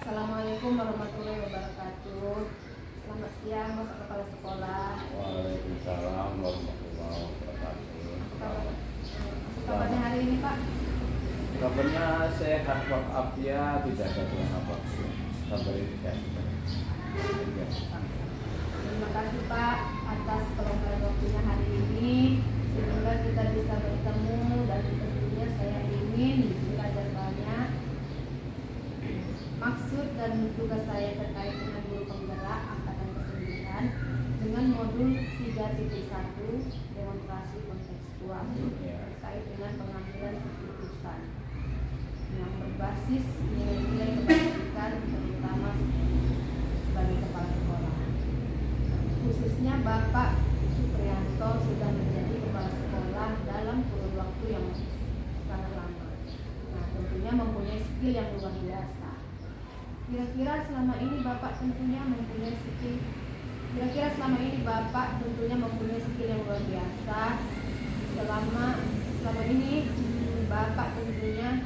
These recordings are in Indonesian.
Assalamualaikum warahmatullahi wabarakatuh. Selamat siang Bapak Kepala Sekolah. Waalaikumsalam warahmatullahi wabarakatuh. Apa kabarnya hari ini Pak? Kabarnya sehat walafiat, tidak ada yang apapun. Kabar ini sehat. Terima kasih Pak atas kelonggaran waktunya hari ini sehingga kita bisa bertemu, dan tentunya saya ingin belajar banyak. Maksud dan tugas saya terkait dengan guru penggerak angkatan ke-9 dengan modul 3.1 demonstrasi kontekstual terkait dengan pengambilan keputusan yang berbasis nilai-nilai kebajikan, terutama sebagai kepala sekolah. Khususnya Bapak Supriyanto sudah menjadi kepala sekolah dalam kurun waktu yang sangat lama. Nah, tentunya mempunyai skill yang luar biasa. Kira-kira selama ini Bapak tentunya mempunyai skill yang luar biasa. Selama ini Bapak tentunya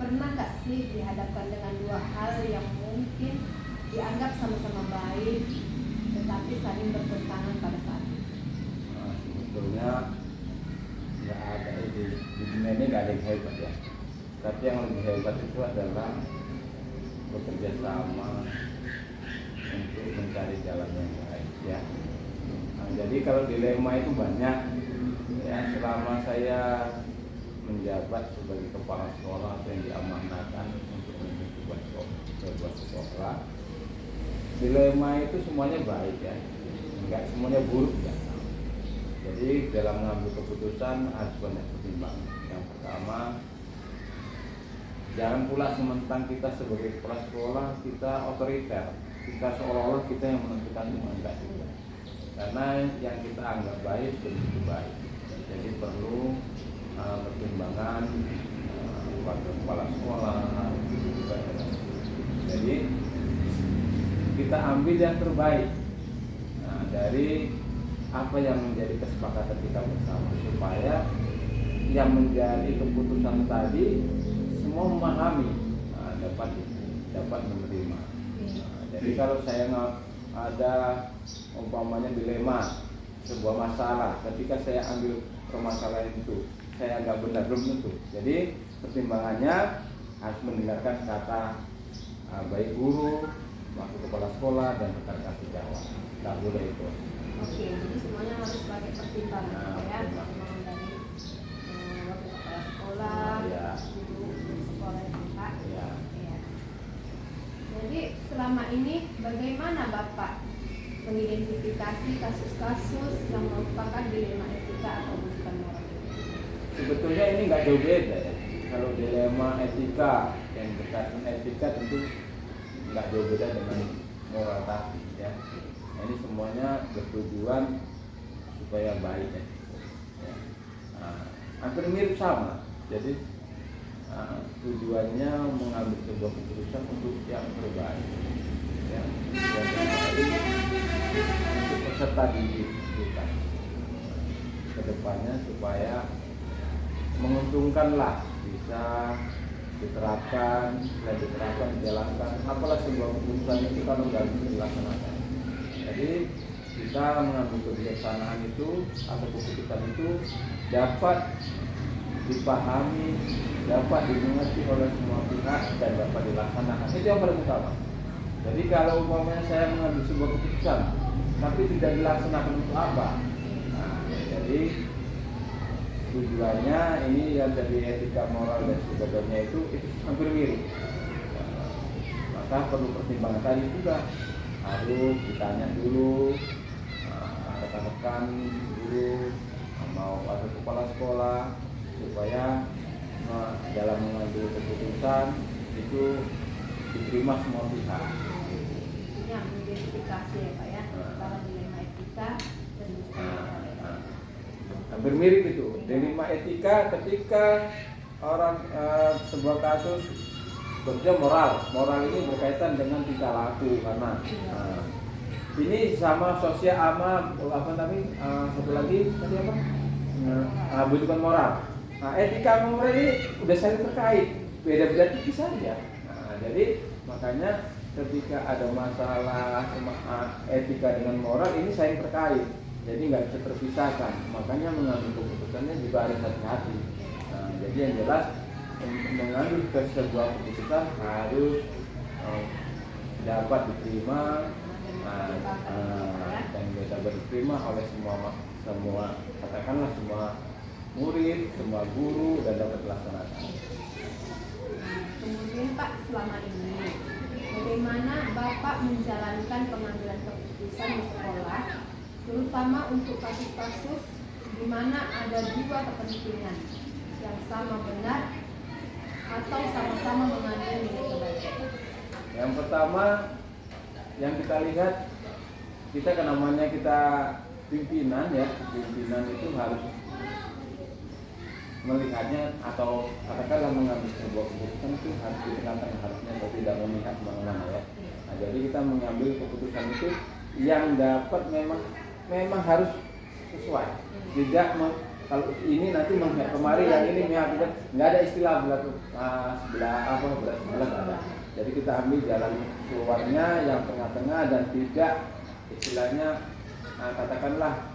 pernah nggak sih dihadapkan dengan dua hal yang mungkin dianggap sama-sama baik tetapi saling bertentangan pada saat itu? Sebetulnya nggak ada di dunia ini nggak ada yang hebat ya. Tapi yang lebih hebat itu adalah bekerja sama untuk mencari jalan yang baik ya. Nah, jadi kalau dilema itu banyak ya. Selama saya menjabat sebagai kepala sekolah yang diamanahkan untuk memimpin sebuah sekolah, dilema itu semuanya baik ya, enggak semuanya buruk ya. Jadi dalam mengambil keputusan harus banyak pertimbangan. Yang pertama, jangan pula sementang kita sebagai kepala sekolah kita otoriter, kita seolah-olah kita yang menentukan semua, enggak juga. Karena yang kita anggap baik belum tentu baik. Jadi perlu pertimbangan kepada kepala sekolah. Jadi kita ambil yang terbaik dari apa yang menjadi kesepakatan kita bersama, supaya yang menjadi keputusan tadi semua memahami, dapat menerima. Jadi kalau saya ada umpamanya dilema sebuah masalah, ketika saya ambil permasalahan itu saya anggap benar, belum tentu. Jadi pertimbangannya harus mendengarkan kata baik guru, wakil kepala sekolah, dan rekan-rekan sejawat. Tidak boleh itu. Oke, jadi semuanya harus pakai pertimbangan ya. Pertimbangan dari wakil kepala sekolah, guru sekolah itu Pak. Ya. Jadi selama ini bagaimana Bapak mengidentifikasi kasus-kasus yang merupakan dilema etika atau bukan moral? Sebetulnya ini nggak jauh beda ya. Kalau dilema etika yang berkaitan etika tentu nggak jauh beda dengan moral tadi ya. Ini semuanya bertujuan supaya baik ya. Hampir mirip sama. Jadi tujuannya mengambil sebuah keputusan untuk yang terbaik ya, yang terbaik untuk peserta didik kita kedepannya, supaya menguntungkanlah, bisa diterapkan, dijalankan. Apalah sebuah keputusan itu kalau nggak bisa dilaksanakan. Jadi kita mengambil kebijaksanaan itu atau keputusan itu dapat dipahami, dapat dimengerti oleh semua pihak, dan dapat dilaksanakan. Itu yang paling utama. Jadi kalau umpamanya saya mengambil sebuah keputusan tapi tidak dilaksanakan, untuk apa? Jadi tujuannya ini yang dari etika, moral, dan sebagainya itu hampir mirip. Maka perlu pertimbangan tadi juga, harus ditanya dulu rekan-rekan guru, mau atau kepala sekolah, supaya dalam mengambil keputusan itu diterima semua pihak. Ini yang mengidentifikasi ya Pak ya, antara dilema etika dan hampir mirip itu. Dilema etika ketika orang sebuah kasus bekerja moral ini berkaitan dengan tingkah laku, karena ini sama sosial ama satu lagi tadi apa? Bukan moral. Nah, etika moral ini udah saling terkait, beda-beda tipis saja. Jadi Makanya ketika ada masalah etika dengan moral ini saling terkait, jadi nggak bisa terpisahkan. Makanya mengambil keputusannya juga harus hati-hati. Nah, jadi yang jelas mengambil sebuah keputusan harus dapat diterima dan dapat diterima oleh semua katakanlah semua murid, semua guru, dan dapat dilaksanakan. Kemudian Pak, selama ini bagaimana Bapak menjalankan pengambilan keputusan di sekolah, terutama untuk kasus-kasus di mana ada dua kepentingan yang sama benar atau sama-sama mengambil nilai kebaikan? Yang pertama yang kita lihat, kita kan namanya kita pimpinan ya, pimpinan itu harus melihatnya atau katakanlah mengambil sebuah keputusan itu harus di tengah-tengah, harusnya atau tidak memihak kemana-mana ya. Nah, jadi kita mengambil keputusan itu yang dapat memang harus sesuai, tidak kalau ini nanti memihak kemari, yang ini memihak tidak, nggak ada istilah sebelah nggak ada. Jadi kita ambil jalan keluarnya yang tengah-tengah dan tidak istilahnya katakanlah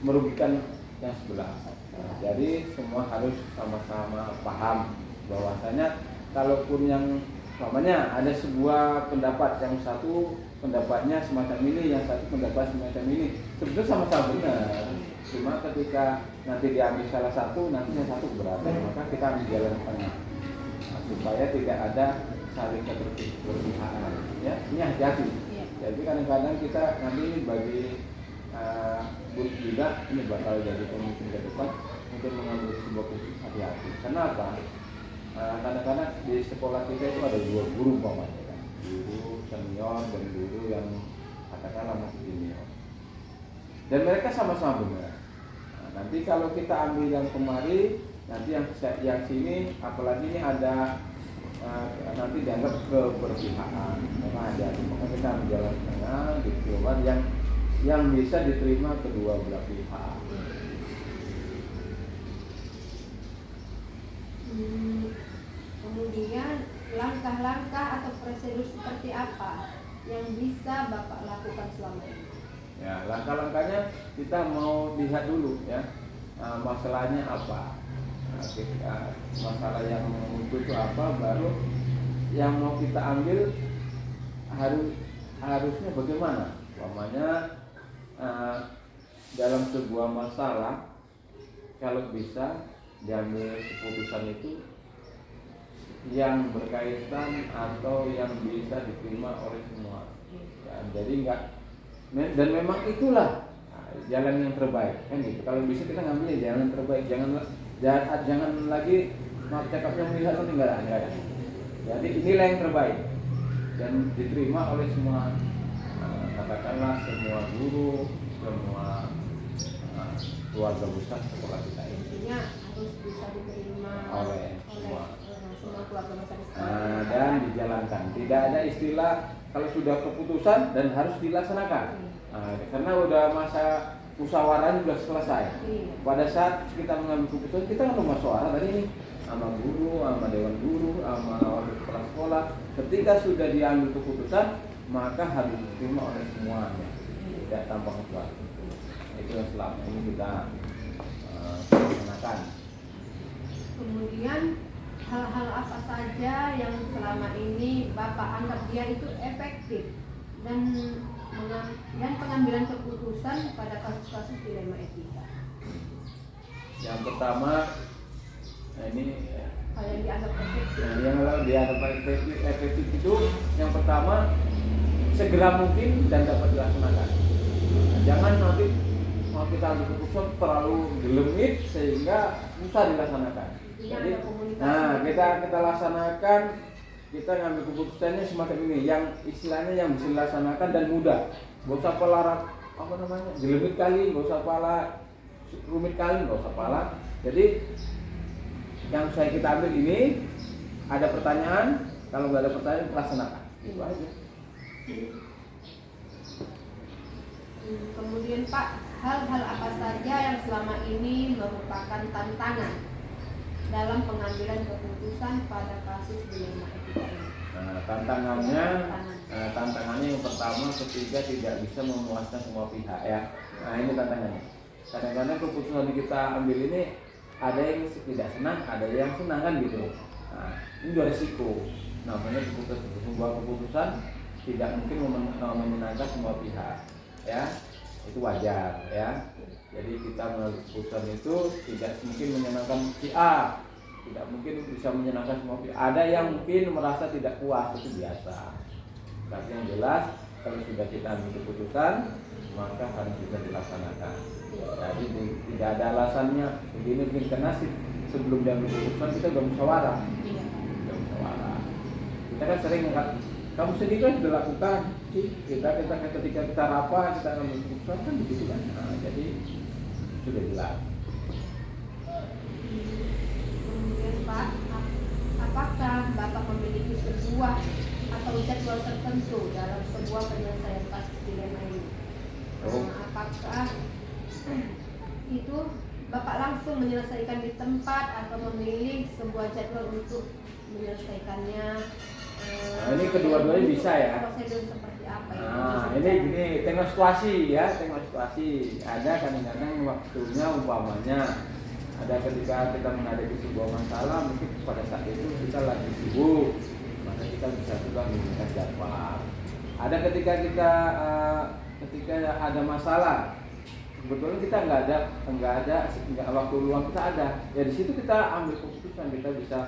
merugikan yang sebelah. Jadi semua harus sama-sama paham bahwasanya kalaupun yang namanya ada sebuah pendapat, yang satu pendapatnya semacam ini, yang satu pendapat semacam ini, sebetulnya sama-sama benar. Cuma ketika nanti diambil salah satu, nanti yang satu keberatan, maka kita ambil jalan tengah supaya tidak ada saling keberpihakan. Ya, ini hati-hati. Jadi kadang-kadang kita nanti ini bagi guru juga ini bakal jadi pemimpin ke depan untuk mengambil sebuah keputusan, hati-hati. Kenapa? Kadang-kadang di sekolah kita itu ada dua guru umpamanya kan, guru senior dan guru yang katakanlah masih junior, dan mereka sama-sama benar. Nah, nanti kalau kita ambil yang kemari, nanti yang sini apalagi ini ada nanti dianggap keberpihakan, maka hati-hati. Maka kita ambil jalan tengah di keluar yang bisa diterima kedua belah pihak. Kemudian langkah-langkah atau prosedur seperti apa yang bisa Bapak lakukan selama ini? Ya, langkah-langkahnya kita mau lihat dulu ya, masalahnya apa. Masalah yang muncul itu apa, baru yang mau kita ambil harusnya bagaimana. Umpamanya dalam sebuah masalah kalau bisa diambil keputusan itu yang berkaitan atau yang bisa diterima oleh semua ya, jadi enggak, dan memang itulah jalan yang terbaik kan gitu. Kalau bisa kita ngambil jalan yang terbaik, jangan lagi maaf cakapnya melihat nanti enggak ada. Jadi inilah yang terbaik dan diterima oleh semua katakanlah semua guru, semua keluarga besar sekolah kita ini. Intinya harus bisa diterima oleh semua keluarga besar di sekolah. Dan dijalankan. Tidak ada istilah kalau sudah keputusan dan harus dilaksanakan. Karena udah masa musyawarah sudah selesai. Pada saat kita mengambil keputusan, kita kan musyawarah tadi ini sama guru, sama dewan guru, sama wakil kepala sekolah. Ketika sudah diambil keputusan, maka harus diterima oleh semuanya, tidak tanpa kecuali. Itu yang selama ini kita laksanakan. Kemudian hal-hal apa saja yang selama ini Bapak anggap dia itu efektif dan pengambilan keputusan pada kasus-kasus dilema etika? Yang pertama, ini hal yang dianggap efektif. Yang dianggap efektif itu yang pertama segera mungkin dan dapat dilaksanakan. Jangan nanti mau kita ambil keputusan terlalu dilemit sehingga susah dilaksanakan. Jadi, kita laksanakan, kita ngambil keputusannya semacam ini, yang istilahnya yang bisa dilaksanakan dan mudah. Gak usah pala dilemit kali, gak usah pala rumit kali, gak usah pala. Jadi yang kita ambil ini ada pertanyaan, kalau nggak ada pertanyaan laksanakan, itu aja. Kemudian Pak, hal-hal apa saja yang selama ini merupakan tantangan dalam pengambilan keputusan pada kasus dilema etika ini? Tantangannya yang pertama, ketiga tidak bisa memuaskan semua pihak ya. Nah ini tantangannya. Kadang-kadang keputusan yang kita ambil ini ada yang tidak senang, ada yang senang kan gitu. Nah, ini juga resiko. Namanya sebuah keputusan tidak mungkin menyenangkan semua pihak ya. Itu wajar ya. Jadi kita mengambil keputusan itu tidak mungkin menyenangkan si A, tidak mungkin bisa menyenangkan semua pihak. Ada yang mungkin merasa tidak puas, itu biasa. Tapi yang jelas kalau sudah kita ambil keputusan maka harus bisa dilaksanakan. Jadi tidak ada alasannya begini karena sebelum diambil keputusan kita sudah musyawarah. Kita kan sering kamu sendiri kan sudah lakukan sih. Kita ketika kita rapat kita ambil keputusan kan begitu kan. Nah, jadi sudah jelas. Kemudian Pak, apakah Bapak memiliki sebuah atau jadwal tertentu dalam sebuah penyelesaian kasus dilema ini? Apakah itu Bapak langsung menyelesaikan di tempat atau memilih sebuah jadwal untuk menyelesaikannya? Nah, ini kedua-duanya bisa ya. Prosedur seperti apa ya? Nah, ini gini, tengok situasi ya, tengok situasi. Ada kadang-kadang waktunya umpamanya ada ketika kita menghadapi sebuah masalah, mungkin pada saat itu kita lagi sibuk, maka kita bisa juga menggunakan jadwal. Ada ketika ada masalah, kebetulan kita nggak ada waktu luang kita ada. Ya di situ kita ambil keputusan, kita bisa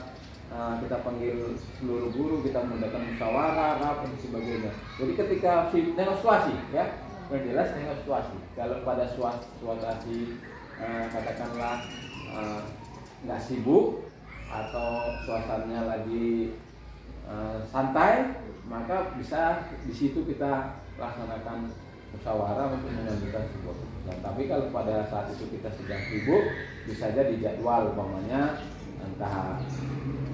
kita panggil seluruh guru, kita mengadakan musyawarah, rapat dan sebagainya. Jadi ketika tengok situasi ya, yang jelas tengok situasi. Kalau pada situasi katakanlah nggak sibuk atau suasananya lagi santai, maka bisa di situ kita laksanakan musyawarah untuk menentukan sebuah keputusan. Tapi kalau pada saat itu kita sedang sibuk, bisa saja dijadwal umpamanya entah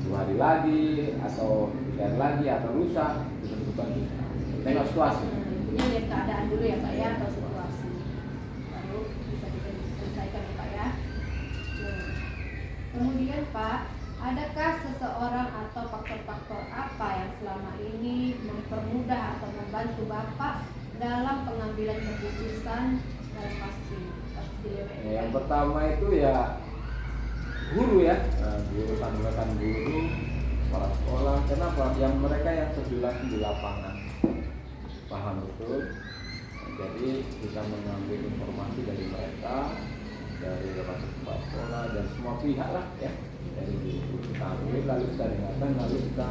2 hari lagi atau 3 hari lagi atau lusa, ditentukan bisa. Tengok situasi. Intinya lihat keadaan dulu ya Pak ya, atau situasi. Baru bisa kita selesaikan ya Pak ya. Nah, kemudian Pak, adakah seseorang atau faktor-faktor apa yang selama ini mempermudah atau membantu Bapak dalam pengambilan keputusan dalam kasus ini? Yang pertama itu ya guru ya, guru, tanggapan guru, kepala sekolah. Kenapa? Yang mereka yang terjun di lapangan paham betul. Jadi kita mengambil informasi dari mereka, dari kepala sekolah dan semua pihak lah ya. Dari guru kita ambil, lalu kita dengarkan, lalu kita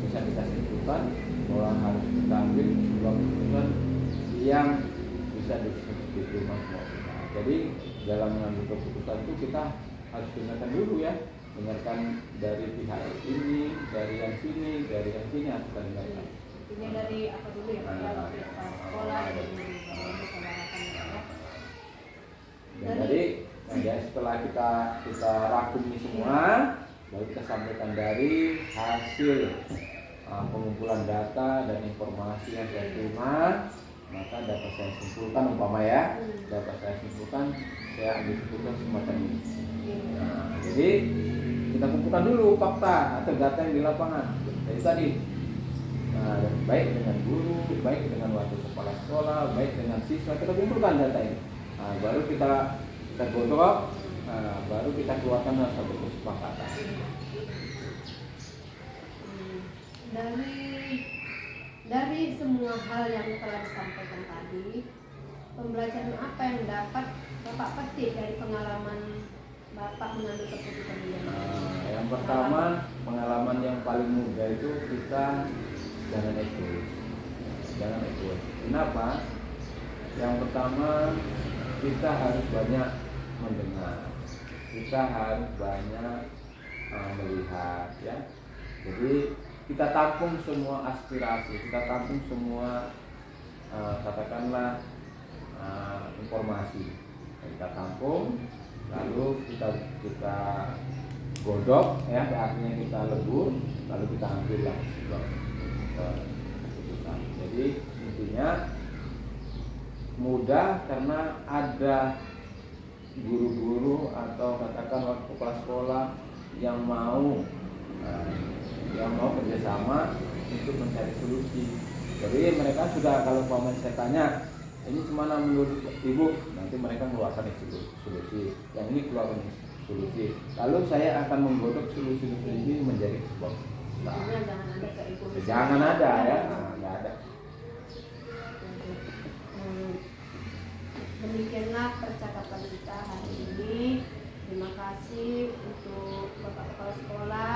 bisa simpulkan bahwa harus kita ambil sebuah keputusan yang bisa diterima semua pihak. Jadi dalam mengambil keputusan itu kita harus dengarkan dulu ya, dengarkan dari pihak ini, dari yang sini harus kita dengarkan. Ini dari apa dulu ya Pak ya, dari kepala sekolah dan disaudarakan ya. Dan jadi setelah kita rangkum ini semua, lalu kita sampaikan dari hasil pengumpulan data dan informasi yang saya terima, maka dapat saya simpulkan saya ambil keputusan semacam ini. Nah, jadi kita kumpulkan dulu fakta atau data yang di lapangan. Jadi tadi, baik dengan guru, baik dengan wakil kepala sekolah, baik dengan siswa, kita kumpulkan data ini. Nah, baru kita godok, baru kita keluarkan satu kesepakatan. Dari semua hal yang telah disampaikan tadi, pembelajaran apa yang dapat Bapak petik dari pengalaman Bapak mengambil keputusan ini? Yang pertama, pengalaman yang paling mudah itu kita jangan egois. Kenapa? Yang pertama, kita harus banyak mendengar, kita harus banyak melihat ya. Jadi kita tampung semua aspirasi, kita tampung semua katakanlah informasi, kita tampung, lalu kita godok ya, artinya kita lebur, lalu kita ambillah keputusan. Jadi intinya mudah karena ada guru-guru atau katakan kepala sekolah yang mau kerjasama untuk mencari solusi. Jadi mereka sudah, kalau paman saya tanya ini gimana menurut ibu, nanti mereka mengeluarkan solusi, yang ini keluarkan solusi, lalu saya akan menggodok solusi-solusi ini menjadi sebuah Intinya jangan ada keegoisan. jangan ada ya, nggak ada. Demikianlah percakapan kita hari ini. Terima kasih untuk Bapak Kepala Sekolah